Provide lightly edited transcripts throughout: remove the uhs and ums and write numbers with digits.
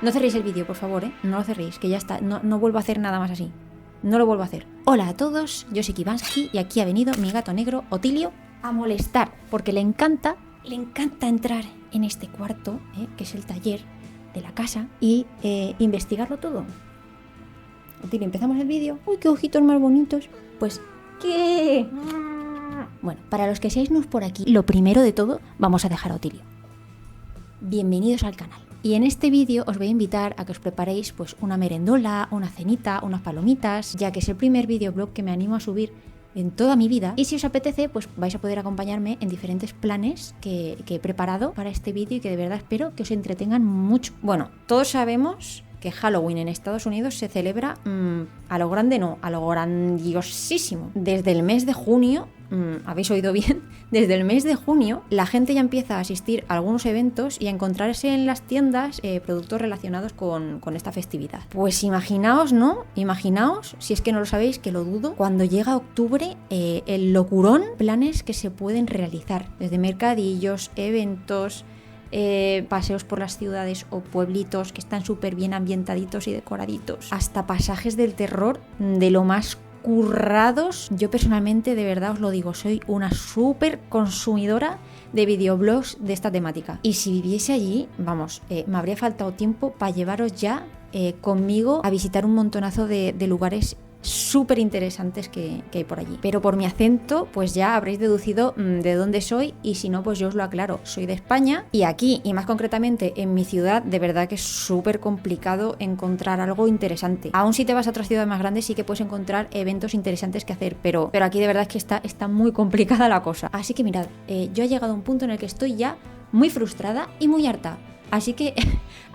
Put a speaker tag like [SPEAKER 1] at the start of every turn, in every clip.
[SPEAKER 1] No cerréis el vídeo, por favor, ¿eh? No lo cerréis, que ya está. No vuelvo a hacer nada más así. No lo vuelvo a hacer. Hola a todos, yo soy Kivansky y aquí ha venido mi gato negro, Otilio, a molestar, porque le encanta entrar en este cuarto, que es el taller de la casa, y investigarlo todo. Otilio, ¿empezamos el vídeo? ¡Uy, qué ojitos más bonitos! Pues, ¿qué? Bueno, para los que seáis nuevos por aquí, lo primero de todo, vamos a dejar a Otilio. Bienvenidos al canal. Y en este vídeo os voy a invitar a que os preparéis pues una merendola, una cenita, unas palomitas, ya que es el primer videoblog que me animo a subir en toda mi vida. Y si os apetece, pues vais a poder acompañarme en diferentes planes que he preparado para este vídeo y que de verdad espero que os entretengan mucho. Bueno, todos sabemos que Halloween en Estados Unidos se celebra a lo grande, no, a lo grandiosísimo. Desde el mes de junio, habéis oído bien, desde el mes de junio la gente ya empieza a asistir a algunos eventos y a encontrarse en las tiendas productos relacionados con esta festividad. Pues imaginaos, ¿no? Imaginaos, si es que no lo sabéis, que lo dudo, cuando llega octubre, el locurón, planes que se pueden realizar, desde mercadillos, eventos, paseos por las ciudades o pueblitos que están súper bien ambientaditos y decoraditos, hasta pasajes del terror de lo más currados. Yo personalmente, de verdad os lo digo, soy una súper consumidora de videoblogs de esta temática. Y si viviese allí, vamos, me habría faltado tiempo para llevaros ya conmigo a visitar un montonazo de lugares súper interesantes que hay por allí. Pero por mi acento, pues ya habréis deducido de dónde soy, y si no, pues yo os lo aclaro. Soy de España y aquí, y más concretamente en mi ciudad, de verdad que es súper complicado encontrar algo interesante. Aún si te vas a otra ciudad más grande, sí que puedes encontrar eventos interesantes que hacer, pero aquí de verdad es que está muy complicada la cosa. Así que mirad, yo he llegado a un punto en el que estoy ya muy frustrada y muy harta. Así que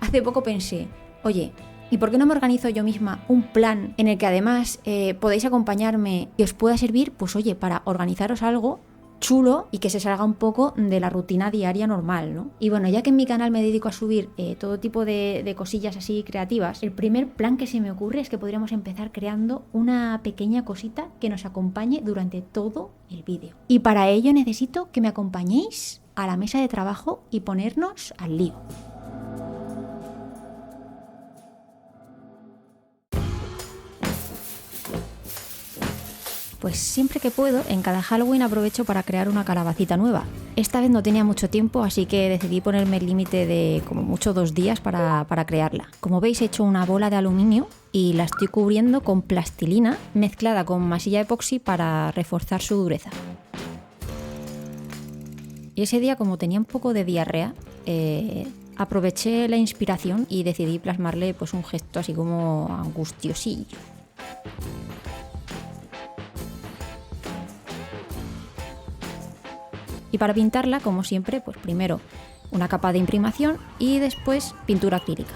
[SPEAKER 1] hace poco pensé, oye, ¿y por qué no me organizo yo misma un plan en el que además podéis acompañarme y os pueda servir, pues oye, para organizaros algo chulo y que se salga un poco de la rutina diaria normal, ¿no? Y bueno, ya que en mi canal me dedico a subir todo tipo de cosillas así creativas, el primer plan que se me ocurre es que podríamos empezar creando una pequeña cosita que nos acompañe durante todo el vídeo. Y para ello necesito que me acompañéis a la mesa de trabajo y ponernos al lío. Pues siempre que puedo, en cada Halloween aprovecho para crear una calabacita nueva. Esta vez no tenía mucho tiempo, así que decidí ponerme el límite de como mucho 2 días para crearla. Como veis, he hecho una bola de aluminio y la estoy cubriendo con plastilina mezclada con masilla epoxi para reforzar su dureza. Y ese día, como tenía un poco de diarrea, aproveché la inspiración y decidí plasmarle pues un gesto así como angustiosillo. Y para pintarla, como siempre, pues primero una capa de imprimación y después pintura acrílica.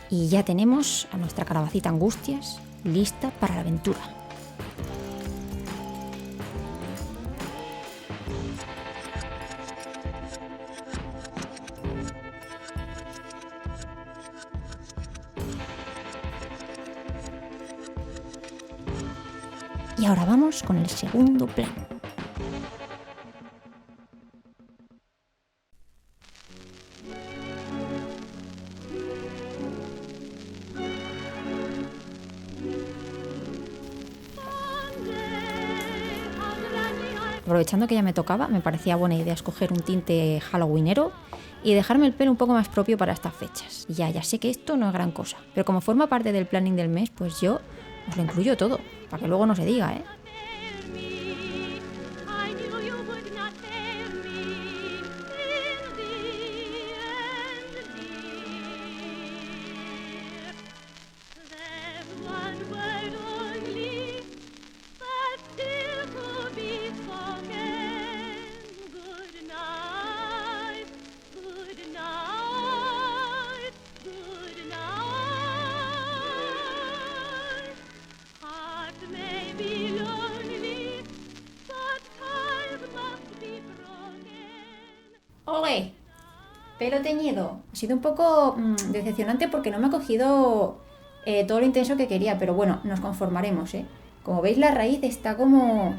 [SPEAKER 1] Y ya tenemos a nuestra calabacita Angustias lista para la aventura. Y ahora vamos con el segundo plan. Aprovechando que ya me tocaba, me parecía buena idea escoger un tinte halloweenero y dejarme el pelo un poco más propio para estas fechas. Y ya sé que esto no es gran cosa, pero como forma parte del planning del mes, pues yo os lo incluyo todo, para que luego no se diga, ¿eh?
[SPEAKER 2] Below
[SPEAKER 1] ¡Ole! Pelo teñido. Ha sido un poco decepcionante porque no me ha cogido todo lo intenso que quería, pero bueno, nos conformaremos, ¿eh? Como veis, la raíz está como...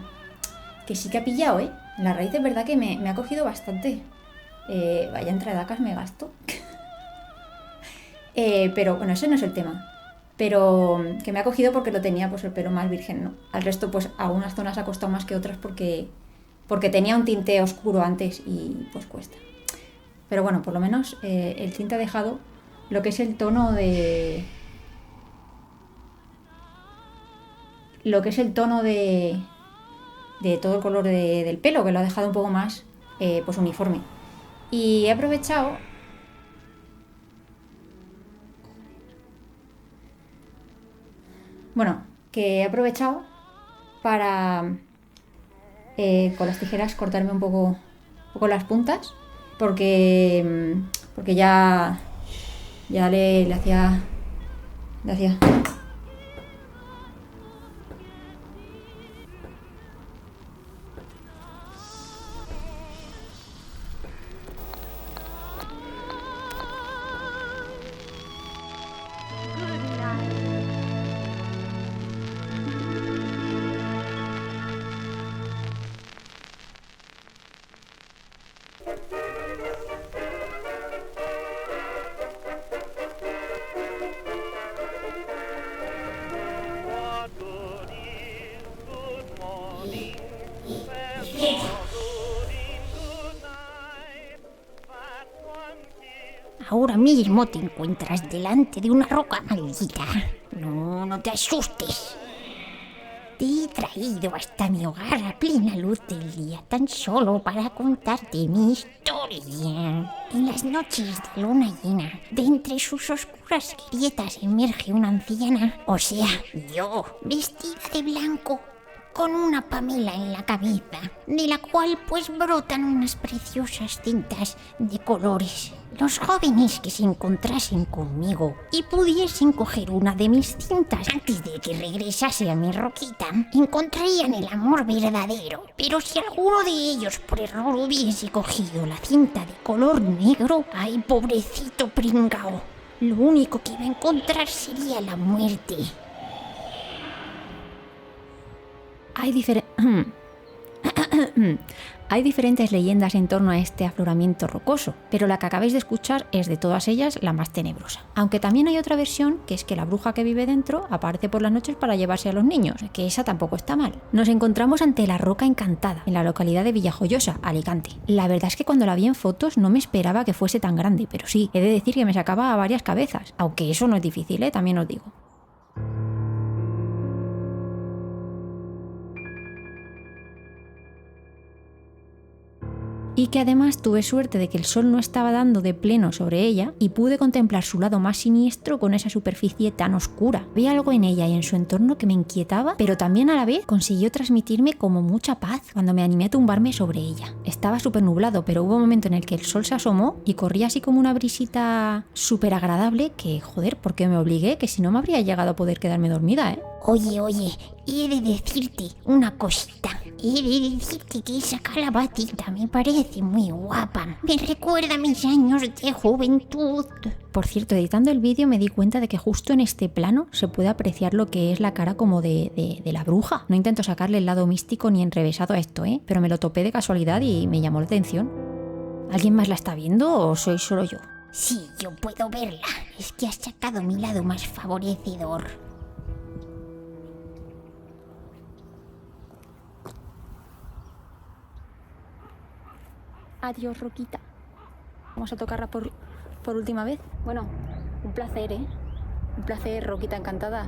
[SPEAKER 1] que sí que ha pillado, ¿eh? La raíz es verdad que me ha cogido bastante. Vaya entradacas me gasto. Pero bueno, ese no es el tema. Pero que me ha cogido porque lo tenía pues el pelo más virgen, ¿no? Al resto pues a unas zonas ha costado más que otras porque tenía un tinte oscuro antes y pues cuesta. Pero bueno, por lo menos el tinte ha dejado lo que es el tono de... Lo que es el tono de todo el color del pelo, que lo ha dejado un poco más pues uniforme. Y he aprovechado... Bueno, que he aprovechado para con las tijeras cortarme un poco las puntas porque ya le hacía
[SPEAKER 2] Ahora mismo te encuentras delante de una roca maldita. No te asustes. Te he traído hasta mi hogar a plena luz del día tan solo para contarte mi historia. En las noches de luna llena, de entre sus oscuras grietas emerge una anciana, o sea, yo, vestida de blanco, con una pamela en la cabeza, de la cual pues brotan unas preciosas cintas de colores. Los jóvenes que se encontrasen conmigo y pudiesen coger una de mis cintas antes de que regresase a mi roquita, encontrarían el amor verdadero. Pero si alguno de ellos por error hubiese cogido la cinta de color negro, ¡ay, pobrecito pringao! Lo único que iba a encontrar sería la muerte.
[SPEAKER 1] Hay diferentes leyendas en torno a este afloramiento rocoso, pero la que acabáis de escuchar es de todas ellas la más tenebrosa. Aunque también hay otra versión, que es que la bruja que vive dentro aparece por las noches para llevarse a los niños, que esa tampoco está mal. Nos encontramos ante la Roca Encantada, en la localidad de Villajoyosa, Alicante. La verdad es que cuando la vi en fotos no me esperaba que fuese tan grande, pero sí, he de decir que me sacaba a varias cabezas, aunque eso no es difícil, también os digo. Y que además tuve suerte de que el sol no estaba dando de pleno sobre ella y pude contemplar su lado más siniestro con esa superficie tan oscura. Vi algo en ella y en su entorno que me inquietaba, pero también a la vez consiguió transmitirme como mucha paz cuando me animé a tumbarme sobre ella. Estaba súper nublado, pero hubo un momento en el que el sol se asomó y corría así como una brisita súper agradable que, joder, porque me obligué, que si no me habría llegado a poder quedarme dormida,
[SPEAKER 2] Oye, he de decirte una cosita. He de decirte que esa calabacita me parece muy guapa. Me recuerda a mis años de juventud.
[SPEAKER 1] Por cierto, editando el vídeo me di cuenta de que justo en este plano se puede apreciar lo que es la cara como de la bruja. No intento sacarle el lado místico ni enrevesado a esto, pero me lo topé de casualidad y me llamó la atención. ¿Alguien más la está viendo o soy solo yo?
[SPEAKER 2] Sí, yo puedo verla. Es que has sacado mi lado más favorecedor.
[SPEAKER 1] Adiós, Roquita. Vamos a tocarla por última vez. Bueno, un placer, Un placer, Roquita Encantada.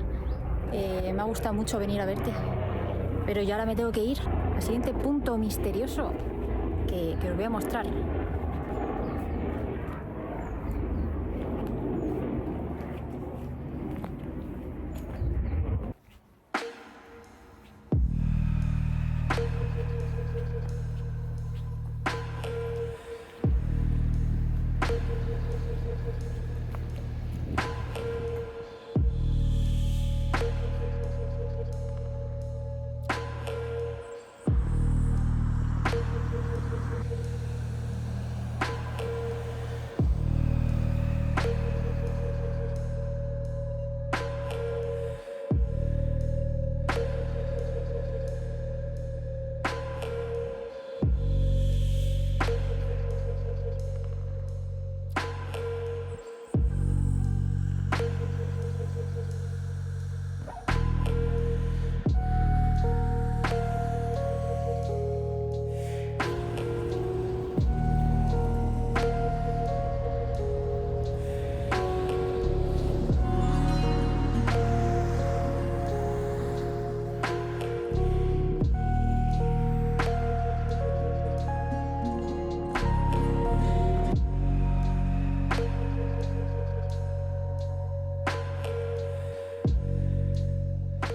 [SPEAKER 1] Me ha gustado mucho venir a verte. Pero yo ahora me tengo que ir al siguiente punto misterioso que os voy a mostrar.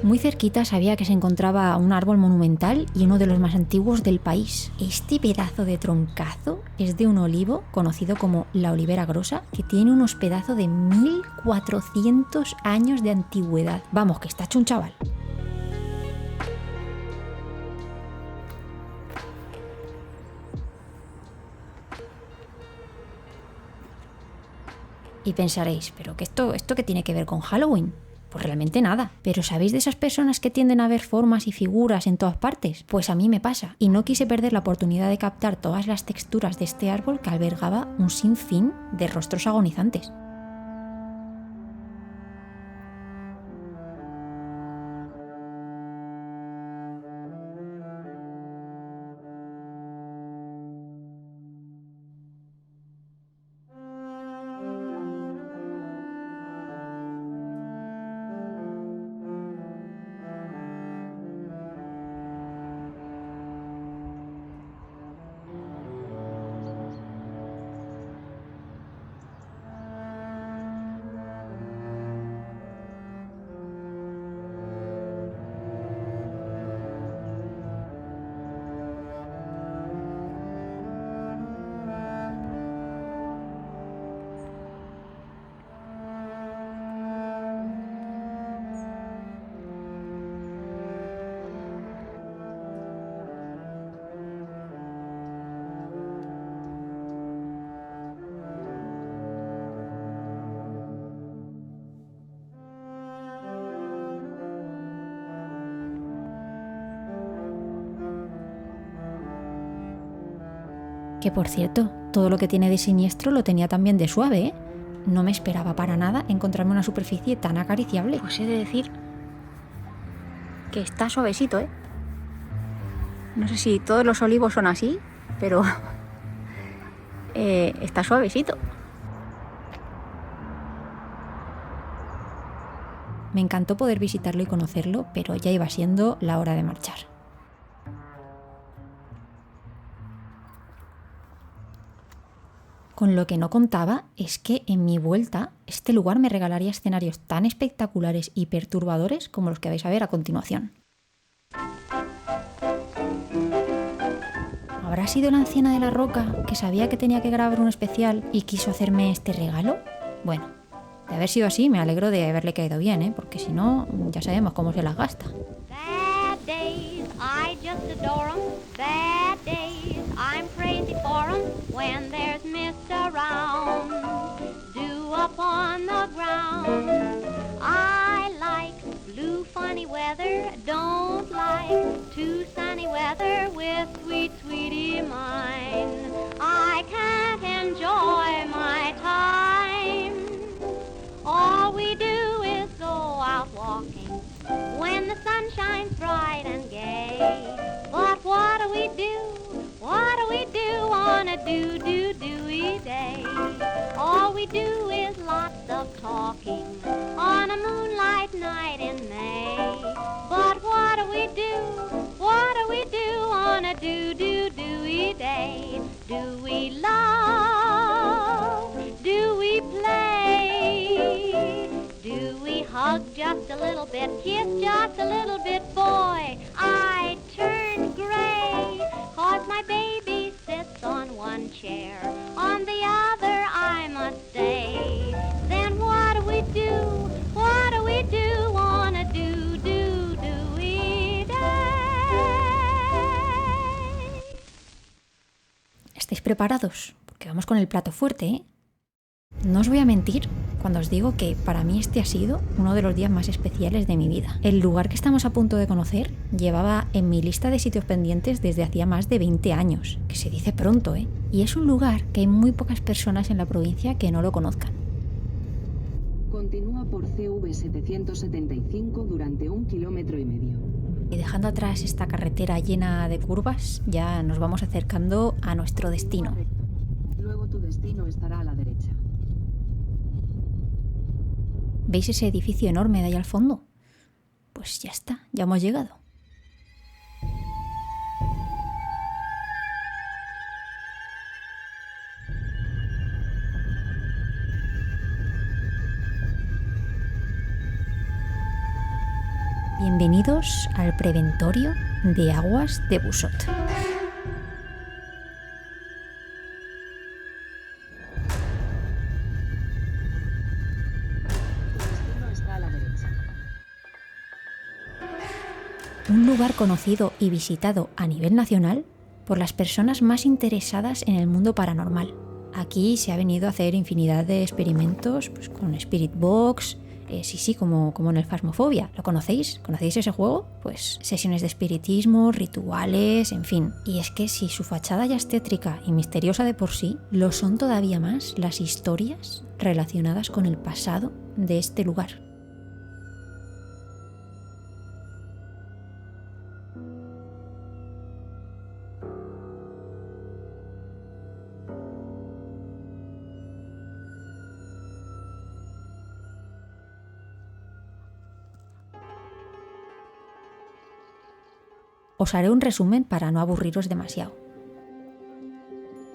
[SPEAKER 1] Muy cerquita sabía que se encontraba un árbol monumental y uno de los más antiguos del país. Este pedazo de troncazo es de un olivo conocido como la olivera grosa, que tiene unos pedazos de 1400 años de antigüedad. Vamos, que está hecho un chaval. Y pensaréis, ¿pero esto qué tiene que ver con Halloween? Pues realmente nada. Pero ¿sabéis de esas personas que tienden a ver formas y figuras en todas partes? Pues a mí me pasa. Y no quise perder la oportunidad de captar todas las texturas de este árbol que albergaba un sinfín de rostros agonizantes. Que por cierto, todo lo que tiene de siniestro lo tenía también de suave, ¿eh? No me esperaba para nada encontrarme una superficie tan acariciable. Pues he de decir que está suavecito, ¿eh? No sé si todos los olivos son así, pero está suavecito. Me encantó poder visitarlo y conocerlo, pero ya iba siendo la hora de marchar. Con lo que no contaba es que en mi vuelta este lugar me regalaría escenarios tan espectaculares y perturbadores como los que vais a ver a continuación. ¿Habrá sido la anciana de la roca que sabía que tenía que grabar un especial y quiso hacerme este regalo? Bueno, de haber sido así me alegro de haberle caído bien, ¿eh? Porque si no, ya sabemos cómo se las gasta.
[SPEAKER 3] Bad days, I just adore 'em. Bad days, I'm crazy for 'em. When there's mist around, dew upon the ground. I like blue funny weather, don't like too sunny weather with sweet sweetie mine. I can't enjoy my time. All we do is go out walking when the sun shines bright and gay. But what do we do? What do we do on a dewy day? All we do is lots of talking on a moonlight night in May. But what do we do? What do we do on a dewy day? Do we love? Do we play? Do we hug just a little bit, kiss just a little bit, boy? I turned gray, 'cause my baby sits on one chair, on the other I must stay. Then what do we do? What do we do on a dewy day?
[SPEAKER 1] ¿Estáis preparados? Porque vamos con el plato fuerte, ¿eh? No os voy a mentir cuando os digo que para mí este ha sido uno de los días más especiales de mi vida. El lugar que estamos a punto de conocer llevaba en mi lista de sitios pendientes desde hacía más de 20 años, que se dice pronto, ¿eh? Y es un lugar que hay muy pocas personas en la provincia que no lo conozcan.
[SPEAKER 4] Continúa por CV 775 durante 1,5 kilómetros.
[SPEAKER 1] Y dejando atrás esta carretera llena de curvas, ya nos vamos acercando a nuestro destino.
[SPEAKER 4] Luego tu destino estará a la derecha.
[SPEAKER 1] ¿Veis ese edificio enorme de ahí al fondo? Pues ya está, ya hemos llegado. Bienvenidos al preventorio de aguas de Busot. Un lugar conocido y visitado a nivel nacional por las personas más interesadas en el mundo paranormal. Aquí se ha venido a hacer infinidad de experimentos pues, con Spirit Box, como en el Phasmophobia. ¿Lo conocéis? ¿Conocéis ese juego? Pues sesiones de espiritismo, rituales, en fin. Y es que si su fachada ya es tétrica y misteriosa de por sí, lo son todavía más las historias relacionadas con el pasado de este lugar. Os haré un resumen para no aburriros demasiado.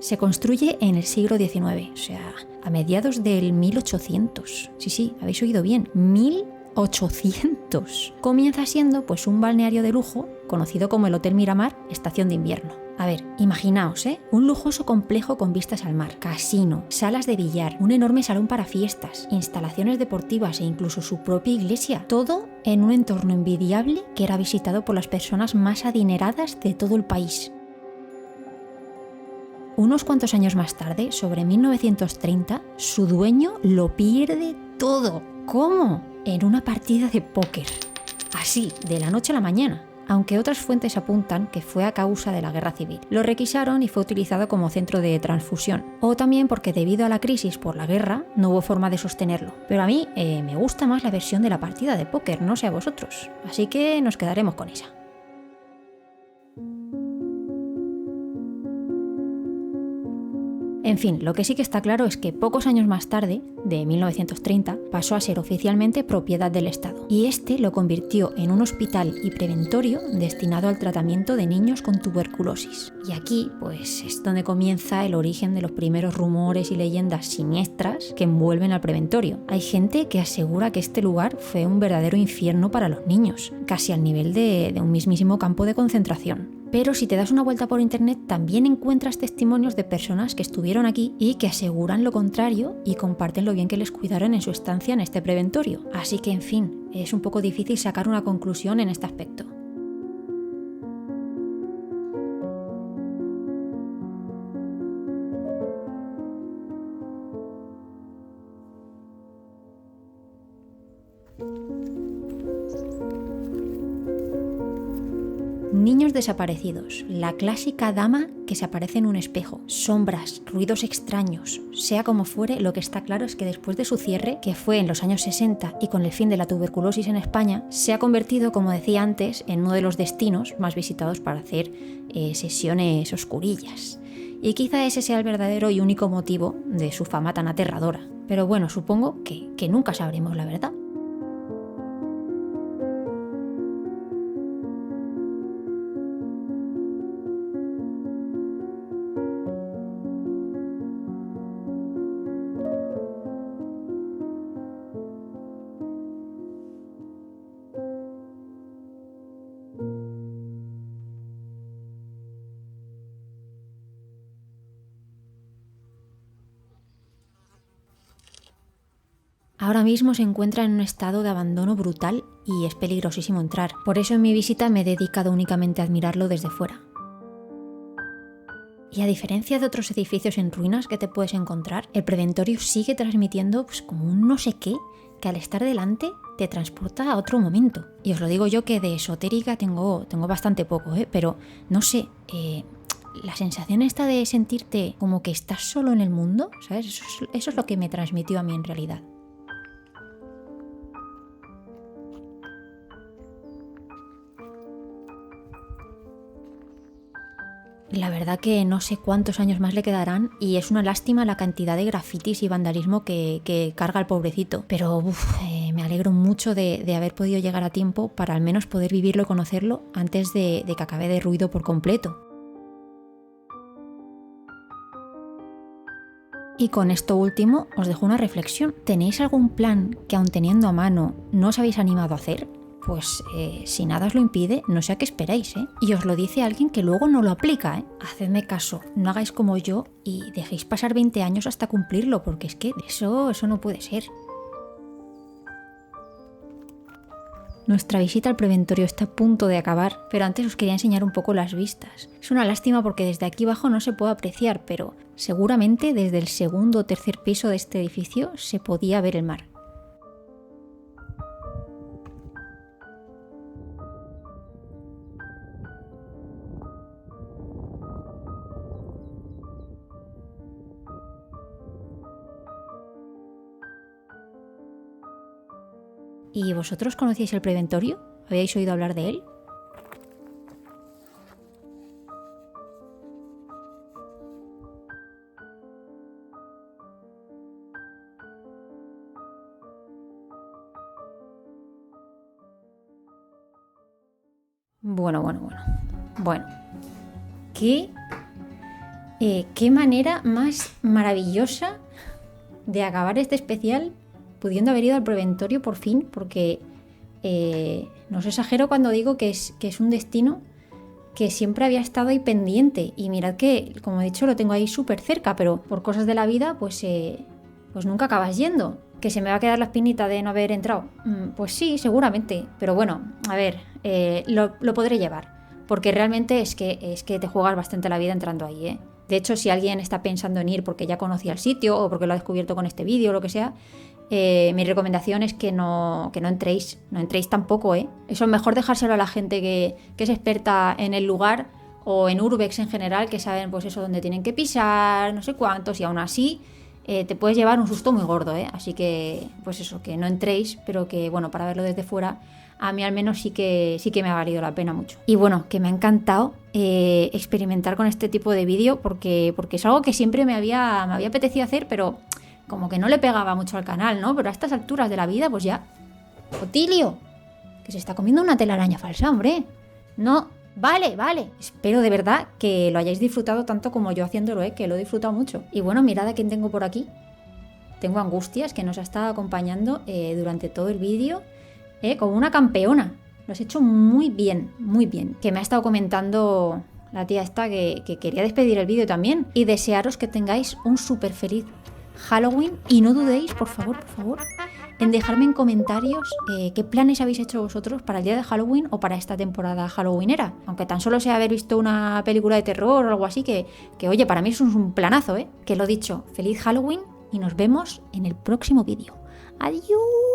[SPEAKER 1] Se construye en el siglo XIX, o sea, a mediados del 1800. Sí, habéis oído bien, 1800. Comienza siendo pues un balneario de lujo, conocido como el Hotel Miramar, estación de invierno. A ver, imaginaos, un lujoso complejo con vistas al mar, casino, salas de billar, un enorme salón para fiestas, instalaciones deportivas e incluso su propia iglesia. Todo en un entorno envidiable que era visitado por las personas más adineradas de todo el país. Unos cuantos años más tarde, sobre 1930, su dueño lo pierde todo. ¿Cómo? En una partida de póker. Así, de la noche a la mañana. Aunque otras fuentes apuntan que fue a causa de la guerra civil. Lo requisaron y fue utilizado como centro de transfusión. O también porque debido a la crisis por la guerra no hubo forma de sostenerlo. Pero a mí me gusta más la versión de la partida de póker, no sé a vosotros. Así que nos quedaremos con esa. En fin, lo que sí que está claro es que pocos años más tarde, de 1930, pasó a ser oficialmente propiedad del Estado. Y este lo convirtió en un hospital y preventorio destinado al tratamiento de niños con tuberculosis. Y aquí, pues, es donde comienza el origen de los primeros rumores y leyendas siniestras que envuelven al preventorio. Hay gente que asegura que este lugar fue un verdadero infierno para los niños, casi al nivel de un mismísimo campo de concentración. Pero si te das una vuelta por internet también encuentras testimonios de personas que estuvieron aquí y que aseguran lo contrario y comparten lo bien que les cuidaron en su estancia en este preventorio. Así que, en fin, es un poco difícil sacar una conclusión en este aspecto. Niños desaparecidos, la clásica dama que se aparece en un espejo, sombras, ruidos extraños. Sea como fuere, lo que está claro es que después de su cierre, que fue en los años 60 y con el fin de la tuberculosis en España, se ha convertido, como decía antes, en uno de los destinos más visitados para hacer sesiones oscurillas. Y quizá ese sea el verdadero y único motivo de su fama tan aterradora. Pero bueno, supongo que nunca sabremos la verdad. Ahora mismo se encuentra en un estado de abandono brutal y es peligrosísimo entrar. Por eso en mi visita me he dedicado únicamente a admirarlo desde fuera. Y a diferencia de otros edificios en ruinas que te puedes encontrar, el preventorio sigue transmitiendo pues, como un no sé qué que al estar delante te transporta a otro momento. Y os lo digo yo que de esotérica tengo bastante poco, pero no sé, la sensación esta de sentirte como que estás solo en el mundo, ¿sabes? Eso es lo que me transmitió a mí en realidad. La verdad que no sé cuántos años más le quedarán y es una lástima la cantidad de grafitis y vandalismo que carga el pobrecito. Pero me alegro mucho de haber podido llegar a tiempo para al menos poder vivirlo y conocerlo antes de que acabe de ruido por completo. Y con esto último os dejo una reflexión. ¿Tenéis algún plan que aun teniendo a mano no os habéis animado a hacer? pues si nada os lo impide, no sé a qué esperáis, ¿eh? Y os lo dice alguien que luego no lo aplica, ¿eh? Hacedme caso, no hagáis como yo y dejéis pasar 20 años hasta cumplirlo, porque es que eso no puede ser. Nuestra visita al preventorio está a punto de acabar, pero antes os quería enseñar un poco las vistas. Es una lástima porque desde aquí abajo no se puede apreciar, pero seguramente desde el segundo o tercer piso de este edificio se podía ver el mar. ¿Y vosotros conocíais el preventorio? ¿Habíais oído hablar de él? Bueno. Qué manera más maravillosa de acabar este especial pudiendo haber ido al preventorio por fin, porque no os exagero cuando digo que es un destino que siempre había estado ahí pendiente. Y mirad que, como he dicho, lo tengo ahí súper cerca, pero por cosas de la vida, pues nunca acabas yendo. ¿Que se me va a quedar la espinita de no haber entrado? Pues sí, seguramente. Pero bueno, a ver, lo podré llevar. Porque realmente es que te juegas bastante la vida entrando ahí, ¿eh? De hecho, si alguien está pensando en ir porque ya conocía el sitio o porque lo ha descubierto con este vídeo o lo que sea, mi recomendación es que no entréis tampoco, ¿eh? Eso es mejor dejárselo a la gente que es experta en el lugar o en Urbex en general, que saben pues eso, dónde tienen que pisar, no sé cuántos, y aún así te puedes llevar un susto muy gordo, ¿eh? Así que, pues eso, que no entréis, pero que, bueno, para verlo desde fuera, a mí al menos sí que me ha valido la pena mucho. Y bueno, que me ha encantado experimentar con este tipo de vídeo, porque es algo que siempre me había apetecido hacer, pero como que no le pegaba mucho al canal, ¿no? Pero a estas alturas de la vida, pues ya... ¡Otilio! Que se está comiendo una telaraña falsa, hombre. No, vale. Espero de verdad que lo hayáis disfrutado tanto como yo haciéndolo, que lo he disfrutado mucho. Y bueno, mirad a quién tengo por aquí. Tengo a Angustias, que nos ha estado acompañando durante todo el vídeo, como una campeona. Lo has hecho muy bien, que me ha estado comentando la tía esta que quería despedir el vídeo también, y desearos que tengáis un súper feliz Halloween, y no dudéis, por favor, en dejarme en comentarios qué planes habéis hecho vosotros para el día de Halloween o para esta temporada halloweenera, aunque tan solo sea haber visto una película de terror o algo así, que oye, para mí es un planazo, que lo dicho, feliz Halloween y nos vemos en el próximo vídeo. ¡Adiós!